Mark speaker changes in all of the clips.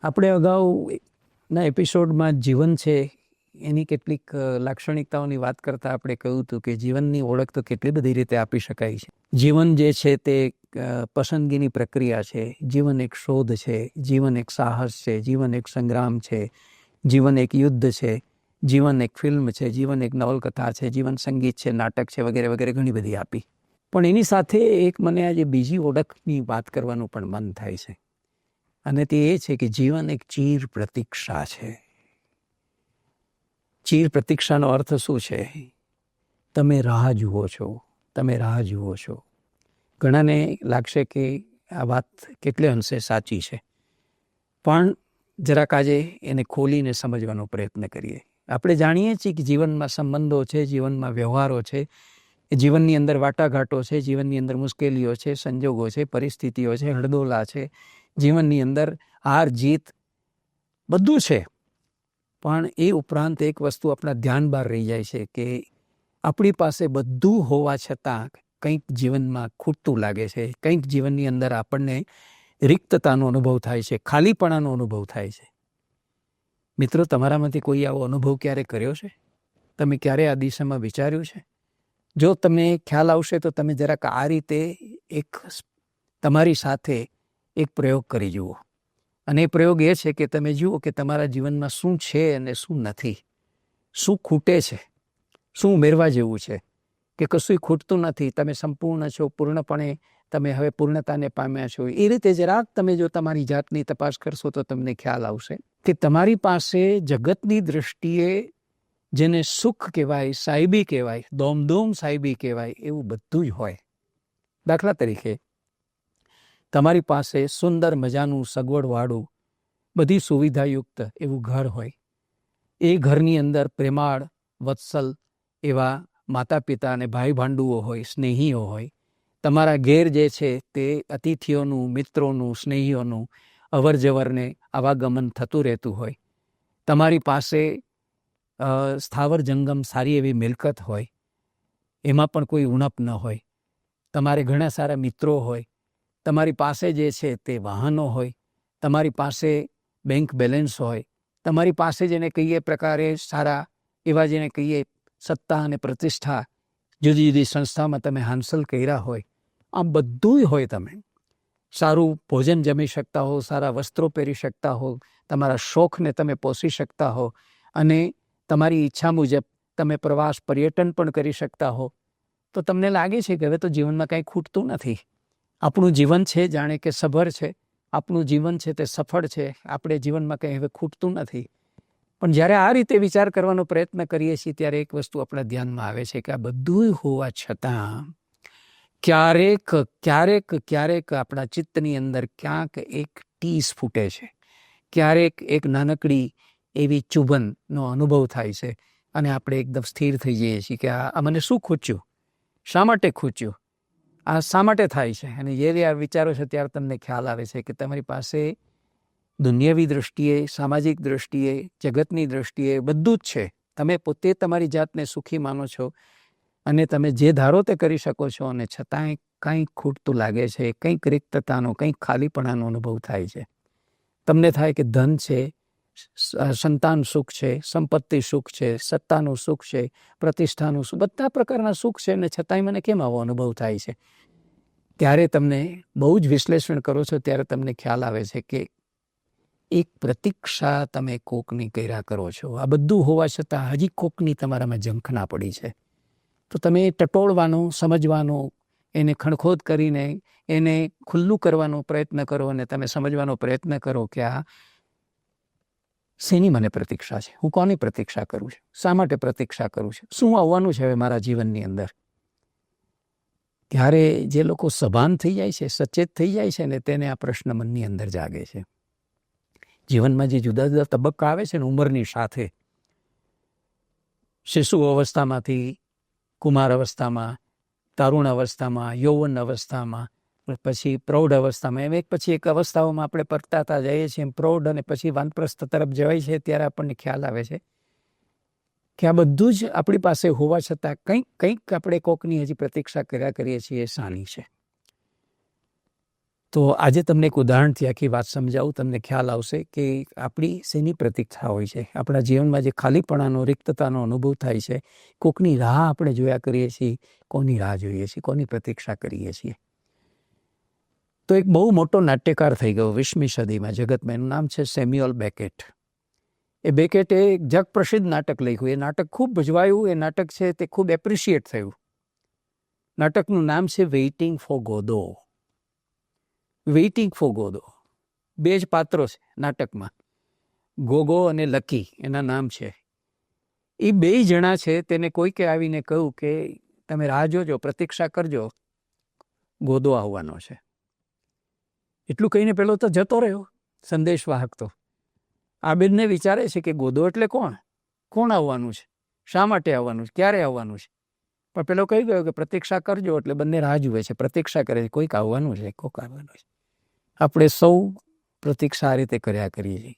Speaker 1: આપણે અગાઉના એપિસોડમાં જીવન છે એની કેટલીક લાક્ષણિકતાઓની વાત કરતાં આપણે કહ્યું હતું કે જીવનની ઓળખ તો કેટલી બધી રીતે આપી શકાય છે. જીવન જે છે તે પસંદગીની પ્રક્રિયા છે, જીવન એક શોધ છે, જીવન એક સાહસ છે, જીવન એક સંગ્રામ છે, જીવન એક યુદ્ધ છે, જીવન એક ફિલ્મ છે, જીવન એક નવલકથા છે, જીવન સંગીત છે, નાટક છે, વગેરે વગેરે ઘણી બધી આપી. પણ એની સાથે એક મને આજે બીજી ઓળખની વાત કરવાનું પણ મન થાય છે, અને તે એ છે કે જીવન એક ચીર પ્રતીક્ષા છે. ચીર પ્રતીક્ષાનો અર્થ શું છે? તમે રાહ જુઓ છો, તમે રાહ જુઓ છો. ઘણાને લાગશે કે આ વાત કેટલે અંશે સાચી છે, પણ જરાક આજે એને ખોલીને સમજવાનો પ્રયત્ન કરીએ. આપણે જાણીએ છીએ કે જીવનમાં સંબંધો છે, જીવનમાં વ્યવહારો છે, જીવનની અંદર વાટાઘાટો છે, જીવનની અંદર મુશ્કેલીઓ છે, સંજોગો છે, પરિસ્થિતિઓ છે, હળદોલા છે, જીવનની અંદર હાર જીત બધું છે. પણ એ ઉપરાંત એક વસ્તુ આપણા ધ્યાન બહાર રહી જાય છે કે આપણી પાસે બધું હોવા છતાં કંઈક જીવનમાં ખૂટતું લાગે છે, કંઈક જીવનની અંદર આપણને રિક્તતાનો અનુભવ થાય છે, ખાલીપણાનો અનુભવ થાય છે. મિત્રો, તમારામાંથી કોઈ આવો અનુભવ ક્યારે કર્યો છે? તમે ક્યારે આ દિશામાં વિચાર્યું છે? જો તમને ખ્યાલ આવશે તો તમે જરાક આ રીતે એક તમારી સાથે એક પ્રયોગ કરી જુઓ. અને એ પ્રયોગ એ છે કે તમે જુઓ કે તમારા જીવનમાં શું છે અને શું નથી, શું ખૂટે છે, શું ઉમેરવા જેવું છે, કે કશું ખૂટતું નથી, તમે સંપૂર્ણ છો, પૂર્ણપણે તમે હવે પૂર્ણતાને પામ્યા છો. એ રીતે જરાક તમે જો તમારી જાતની તપાસ કરશો તો તમને ખ્યાલ આવશે કે તમારી પાસે જગતની દૃષ્ટિએ જેને સુખ કહેવાય, સાહેબી કહેવાય, દોમદોમ સાહેબી કહેવાય, એવું બધું જ હોય. દાખલા તરીકે તમારી પાસે સુંદર મજાનું સગવડવાળું બધી સુવિધાયુક્ત એવું ઘર હોય. એ ઘરની અંદર પ્રેમાળ વત્સલ એવા માતા પિતા અને ભાઈ ભાંડુઓ હોય, સ્નેહીઓ હોય. તમારા ઘેર જે છે તે અતિથિઓનું, મિત્રોનું, સ્નેહીઓનું અવર જવરને આવાગમન થતું રહેતું હોય. તમારી પાસે સ્થાવર જંગમ સારી એવી મિલકત હોય, એમાં પણ કોઈ ઉણપ ન હોય. તમારે ઘણા સારા મિત્રો હોય. તમારી પાસે જે છે તે વાહનો હોય. તમારી પાસે બેંક બેલેન્સ હોય. તમારી પાસે જેને કહીએ પ્રકારે સારા એવા જેને કહીએ સત્તા અને પ્રતિષ્ઠા જુદી જુદી સંસ્થામાં તમે હાંસલ કર્યા હોય. આમ બધું હોય. તમે સારું ભોજન જમી શકતા હો, સારા વસ્ત્રો પહેરી શકતા હો, તમારા શોખને તમે પોષી શકતા હો, અને તમારી ઈચ્છા મુજબ તમે પ્રવાસ પર્યટન પણ કરી શકતા હો. તો તમને લાગે છે કે હવે તો જીવનમાં કાંઈ ખૂટતું નથી. આપણું જીવન છે જાણે કે સભર છે, આપણું જીવન છે તે સફળ છે, આપણે જીવનમાં કંઈ હવે ખૂટતું નથી. પણ જ્યારે આ રીતે વિચાર કરવાનો પ્રયત્ન કરીએ છીએ ત્યારે એક વસ્તુ આપણા ધ્યાનમાં આવે છે કે આ બધું હોવા છતાં ક્યારેક ક્યારેક ક્યારેક આપણા ચિત્તની અંદર ક્યાંક એક ટીસ ફૂટે છે, ક્યારેક એક નાનકડી એવી ચુંબનનો અનુભવ થાય છે, અને આપણે એકદમ સ્થિર થઈ જઈએ છીએ કે આ મને શું ખૂચ્યું, શા માટે ખૂચ્યું, આ શા માટે થાય છે. અને જ્યારે આ વિચારો છે ત્યારે તમને ખ્યાલ આવે છે કે તમારી પાસે દુનિયાવી દૃષ્ટિએ, સામાજિક દૃષ્ટિએ, જગતની દૃષ્ટિએ બધું જ છે. તમે પોતે તમારી જાતને સુખી માનો છો, અને તમે જે ધારો તે કરી શકો છો, અને છતાંય કંઈક ખૂટતું લાગે છે, કંઈક રિક્તતાનો, કંઈક ખાલીપણાનો અનુભવ થાય છે. તમને થાય કે ધન છે, સંતાન સુખ છે, સંપત્તિ સુખ છે, સત્તાનું સુખ છે, પ્રતિષ્ઠાનું સુખ, બધા પ્રકારના સુખ છે, અને છતાંય મને કેમ આવો અનુભવ થાય છે. ત્યારે તમને બહુ જ વિશ્લેષણ કરો છો ત્યારે તમને ખ્યાલ આવે છે કે એક પ્રતીક્ષા તમે કોકની કર્યા કરો છો. આ બધું હોવા છતાં હજી કોકની તમારામાં ઝંખના પડી છે. તો તમે ટટોળવાનો, સમજવાનો, એને ખણખોદ કરીને એને ખુલ્લું કરવાનો પ્રયત્ન કરો, અને તમે સમજવાનો પ્રયત્ન કરો કે આ શેની મને પ્રતીક્ષા છે, હું કોની પ્રતીક્ષા કરું છું, શા માટે પ્રતીક્ષા કરું છું, શું આવવાનું છે હવે મારા જીવનની અંદર. ત્યારે જે લોકો સભાન થઈ જાય છે, સચેત થઈ જાય છે ને, તેને આ પ્રશ્ન મનની અંદર જાગે છે. જીવનમાં જે જુદા જુદા તબક્કા આવે છે ને ઉંમરની સાથે, શિશુ અવસ્થામાંથી કુમાર અવસ્થામાં, તરુણ અવસ્થામાં, યૌવન અવસ્થામાં, પછી પ્રૌઢ અવસ્થામાં, એમ એક પછી એક અવસ્થાઓમાં આપણે પરતાતા જઈએ છીએ. પ્રૌઢ અને પછી વાનપ્રસ્થ તરફ જવાય છે ત્યારે આપણને ખ્યાલ આવે છે કે આ બધું જ આપણી પાસે હોવા છતાં કંઈક કંઈક આપણે કોકની હજી પ્રતીક્ષા કર્યા કરીએ છીએ. એ શાની છે? તો આજે તમને એક ઉદાહરણથી આખી વાત સમજાવું, તમને ખ્યાલ આવશે કે આપણી શેની પ્રતીક્ષા હોય છે. આપણા જીવનમાં જે ખાલીપણાનો, રિક્તતાનો અનુભવ થાય છે, કોકની રાહ આપણે જોયા કરીએ છીએ, કોની રાહ જોઈએ છીએ, કોની પ્રતીક્ષા કરીએ છીએ. તો એક બહુ મોટો નાટ્યકાર થઈ ગયો 20મી સદીમાં જગતમાં, એનું નામ છે સેમ્યુઅલ બેકેટ. એ બેકેટે એક જગ પ્રસિદ્ધ નાટક લખ્યું. એ નાટક ખૂબ ભજવાયું. એ નાટક છે તે ખૂબ એપ્રિશિએટ થયું. નાટકનું નામ છે waiting for Godot. Waiting for Godot. બે જ પાત્રો છે નાટકમાં, ગોગો અને લકી એના નામ છે. એ બે જણા છે, તેને કોઈકે આવીને કહ્યું કે તમે રાહ જોજો, પ્રતીક્ષા કરજો, ગોદો આવવાનો છે. એટલું કહીને પેલો તો જતો રહ્યો સંદેશવાહક. તો આ બેનને વિચારે છે કે ગોદો એટલે કોણ, કોણ આવવાનું છે, શા માટે આવવાનું છે, ક્યારે આવવાનું છે. પણ પેલો કહી ગયો કે પ્રતીક્ષા કરજો, એટલે બંને રાહ જુએ છે, પ્રતીક્ષા કરે છે, કોઈક આવવાનું છે, કોઈક આવવાનું છે. આપણે સૌ પ્રતીક્ષા આ રીતે કર્યા કરીએ છીએ.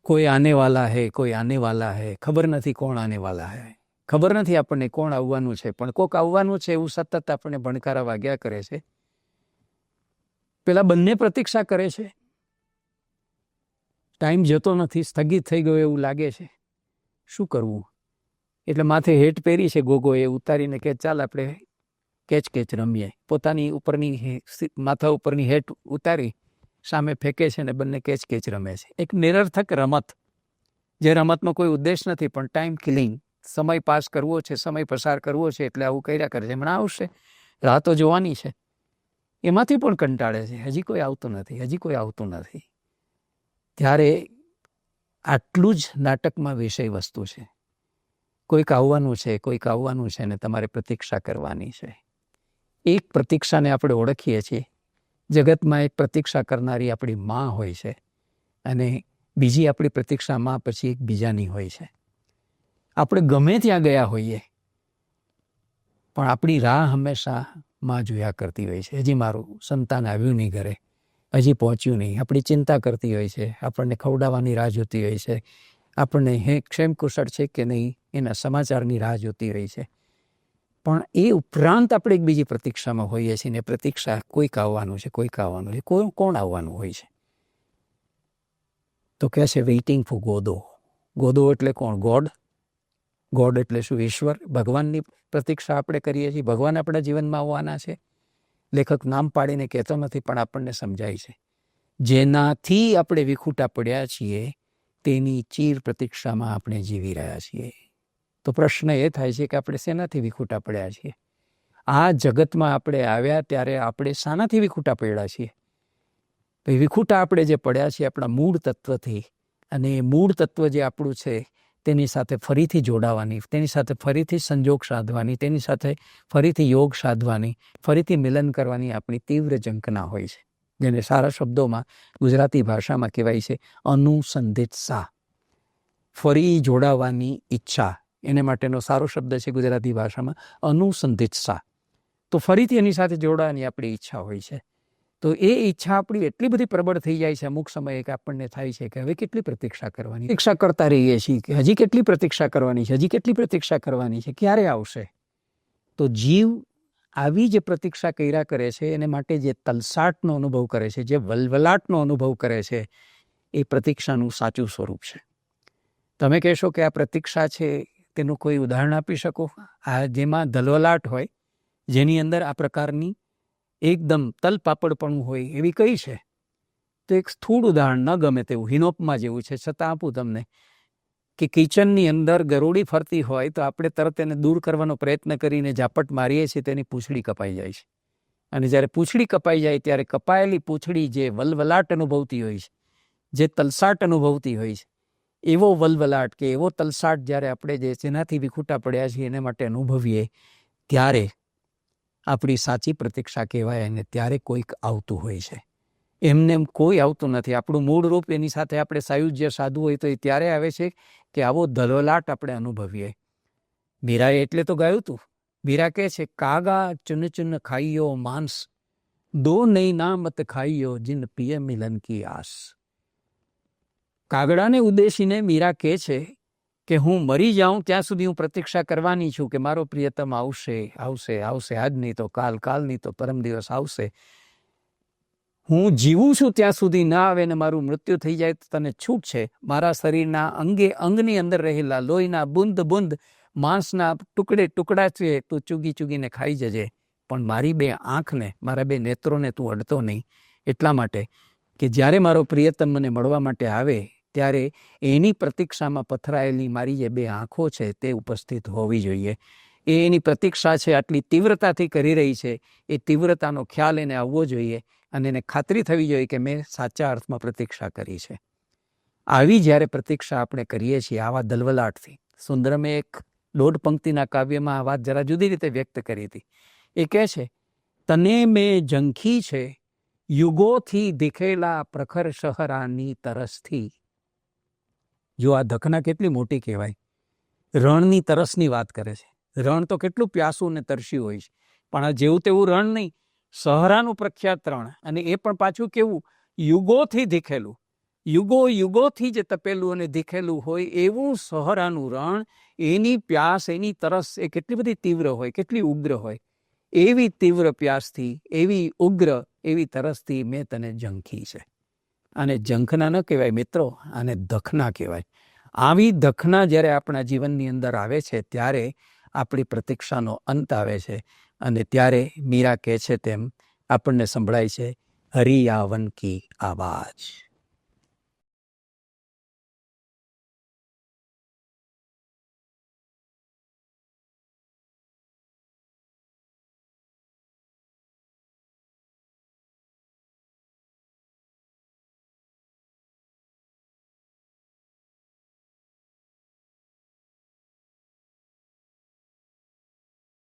Speaker 1: કોઈ આને વાલા હે, કોઈ આને વાલા હે, ખબર નથી કોણ આને વાલા હે, ખબર નથી આપણને કોણ આવવાનું છે, પણ કોક આવવાનું છે એવું સતત આપણને ભણકારા વાગ્યા કરે છે. પેલા બંને પ્રતીક્ષા કરે છે, ટાઈમ જતો નથી, સ્થગિત થઈ ગયો એવું લાગે છે. શું કરવું? એટલે માથે હેટ પહેરી છે ગોગો, એ ઉતારીને કે ચાલ આપણે કેચ કેચ રમીએ. પોતાની ઉપરની માથા ઉપરની હેટ ઉતારી સામે ફેંકે છે ને બંને કેચ કેચ રમે છે. એક નિરર્થક રમત, જે રમતમાં કોઈ ઉદ્દેશ નથી, પણ ટાઈમ કિલિંગ, સમય પાસ કરવો છે, સમય પસાર કરવો છે, એટલે આવું કર્યા કરે છે. હમણાં આવશે, રાહ તો જોવાની છે. એમાંથી પણ કંટાળે છે, હજી કોઈ આવતું નથી, હજી કોઈ આવતું નથી. ત્યારે આટલું જ નાટકમાં વિષય વસ્તુ છે. કોઈક આવવાનું છે, કોઈક આવવાનું છે, ને તમારે પ્રતીક્ષા કરવાની છે. એક પ્રતીક્ષાને આપણે ઓળખીએ છીએ. જગતમાં એક પ્રતીક્ષા કરનારી આપણી માં હોય છે, અને બીજી આપણી પ્રતીક્ષા માં પછી એક બીજાની હોય છે. આપણે ગમે ત્યાં ગયા હોઈએ, પણ આપણી રાહ હંમેશા માં જોયા કરતી હોય છે. હજી મારું સંતાન આવ્યું નહીં ઘરે, હજી પહોંચ્યું નહીં. આપણી ચિંતા કરતી હોય છે, આપણને ખવડાવવાની રાહ જોતી હોય છે, આપણને હે ક્ષેમ કુશળ છે કે નહીં એના સમાચારની રાહ જોતી હોય છે. પણ એ ઉપરાંત આપણે એક બીજી પ્રતીક્ષામાં હોઈએ છીએ, ને પ્રતીક્ષા કોઈક આવવાનું છે, કોઈક આવવાનું છે. કોણ આવવાનું હોય છે? તો કહે છે વેઇટિંગ ફોર ગોદો. ગોદો એટલે કોણ? ગોડ. ગોડ એટલે શું? ઈશ્વર, ભગવાનની પ્રતીક્ષા આપણે કરીએ છીએ. ભગવાન આપણા જીવનમાં આવવાના છે. લેખક નામ પાડીને કહેતો નથી, પણ આપણને સમજાય છે. જેનાથી આપણે વિખૂટા પડ્યા છીએ તેની ચીર પ્રતીક્ષામાં આપણે જીવી રહ્યા છીએ. તો પ્રશ્ન એ થાય છે કે આપણે શેનાથી વિખૂટા પડ્યા છીએ? આ જગતમાં આપણે આવ્યા ત્યારે આપણે શાનાથી વિખૂટા પડ્યા છીએ? વિખૂટા આપણે જે પડ્યા છીએ આપણા મૂળ તત્વથી, અને એ મૂળ તત્વ જે આપણું છે તેની સાથે ફરીથી જોડાવાની, તેની સાથે ફરીથી સંજોગ સાધવાની, તેની સાથે ફરીથી યોગ સાધવાની, ફરીથી મિલન કરવાની આપણી તીવ્ર ઝંખના હોય છે, જેને સારા શબ્દોમાં ગુજરાતી ભાષામાં કહેવાય છે અનુસંધિત્સા, ફરી જોડાવાની ઈચ્છા. એને માટેનો સારો શબ્દ છે ગુજરાતી ભાષામાં અનુસંધિત્સા. તો ફરીથી એની સાથે જોડાવાની આપણી ઈચ્છા હોય છે. તો એ ઈચ્છા આપણી એટલી બધી પ્રબળ થઈ જાય છે અમુક સમયે કે આપણને થાય છે કે હવે કેટલી પ્રતીક્ષા કરવાની, પ્રતીક્ષા કરતા રહીએ છીએ કે હજી કેટલી પ્રતીક્ષા કરવાની છે, હજી કેટલી પ્રતીક્ષા કરવાની છે, ક્યારે આવશે? તો જીવ આવી જે પ્રતીક્ષા કર્યા કરે છે, એને માટે જે તલસાટનો અનુભવ કરે છે, જે વલવલાટનો અનુભવ કરે છે, એ પ્રતીક્ષાનું સાચું સ્વરૂપ છે. તમે કહેશો કે આ પ્રતીક્ષા છે, તેનું કોઈ ઉદાહરણ આપી શકો? આ જેમાં ધલવલાટ હોય, જેની અંદર આ પ્રકારની એકદમ તલપાપડપણું હોય, એવી કઈ છે? તો એક સ્થૂળ ઉદાહરણ, ન ગમે તેવું, હિનોપમાં જેવું છે, છતાં આપું તમને, કે કિચનની અંદર ગરોળી ફરતી હોય તો આપણે તરત એને દૂર કરવાનો પ્રયત્ન કરીને ઝાપટ મારીએ છીએ, તેની પૂંછડી કપાઈ જાય છે. અને જ્યારે પૂંછડી કપાઈ જાય ત્યારે કપાયેલી પૂંછડી જે વલવલાટ અનુભવતી હોય છે, જે તલસાટ અનુભવતી હોય છે, એવો વલવલાટ કે એવો તલસાટ જ્યારે આપણે જે જેનાથી વિખૂટા પડ્યા છીએ એને માટે અનુભવીએ, ત્યારે આપણી સાચી પ્રતીક્ષા કહેવાય. અને ત્યારે કોઈક આવતું હોય છે. એમને કોઈ આવતું નથી. આપણું મૂળ રૂપ એની સાથે આપણે સાયુજ્ય સાધવું હોય તો એ ત્યારે આવે છે કે આવો ધલવલાટ આપણે અનુભવીએ. મીરાએ એટલે તો ગાયું હતું. મીરા કહે છે કાગા ચુન ચુન ખાઈયો માંસ, દો નહીં ના મત ખાઈયો જીન પિય મિલન કી આસ. કાગડાને ઉદ્દેશીને મીરા કહે છે કે હું મરી જાઉં ત્યાં સુધી હું પ્રતીક્ષા કરવાની છું કે મારો પ્રિયતમ આવશે, આવશે, આવશે, આજ નહીં તો કાલ, કાલ નહીં તો પરમ દિવસ આવશે. હું જીવું છું ત્યાં સુધી ના આવે ને મારું મૃત્યુ થઈ જાય તો તને છૂટ છે. મારા શરીરના અંગે અંગની અંદર રહેલા લોહીના બુંદ બુંદ માંસના ટુકડે ટુકડા છે તું ચૂગી ચૂગીને ખાઈ જજે, પણ મારી બે આંખને, મારા બે નેત્રોને તું અડતો નહીં. એટલા માટે કે જ્યારે મારો પ્રિયતમ મને મળવા માટે આવે ત્યારે એની પ્રતીક્ષામાં પથરાયેલી મારી જે બે આંખો છે તે ઉપસ્થિત હોવી જોઈએ. એની પ્રતીક્ષા છે, આટલી તીવ્રતાથી કરી રહી છે, એ તીવ્રતાનો ખ્યાલ એને આવવો જોઈએ અને એને ખાતરી થવી જોઈએ કે મેં સાચા અર્થમાં પ્રતીક્ષા કરી છે. આવી જ્યારે પ્રતીક્ષા આપણે કરીએ છીએ આવા દલવલાટથી, સુંદરમે એક 1.5 પંક્તિના કાવ્યમાં આ વાત જરા જુદી રીતે વ્યક્ત કરી હતી. એ કહે છે, તને મેં ઝંખી છે યુગોથી દીખેલા પ્રખર શહરાની તરસથી. જો આ દખના કેટલી મોટી કહેવાય. રણની તરસની વાત કરે છે. રણ તો કેટલું પ્યાસું ને તરસ્યું હોય છે, પણ આ જેવું તેવું રણ નહીં, સહરાનું પ્રખ્યાત રણ, અને એ પણ પાછું કેવું, યુગોથી દીખેલું, યુગોથી જે તપેલું અને દીખેલું હોય એવું સહરાનું રણ. એની પ્યાસ, એની તરસ એ કેટલી બધી તીવ્ર હોય, કેટલી ઉગ્ર હોય. એવી તીવ્ર પ્યાસથી, એવી ઉગ્ર, એવી તરસથી મેં તને ઝંખી છે. આને ઝંખના ન કહેવાય મિત્રો, આને દખના કહેવાય. આવી દખના જ્યારે આપણા જીવનની અંદર આવે છે ત્યારે આપણી પ્રતીક્ષાનો અંત આવે છે, અને ત્યારે મીરા કહે છે તેમ આપણને સંભળાય છે, હરિયાવન કી આવાજ.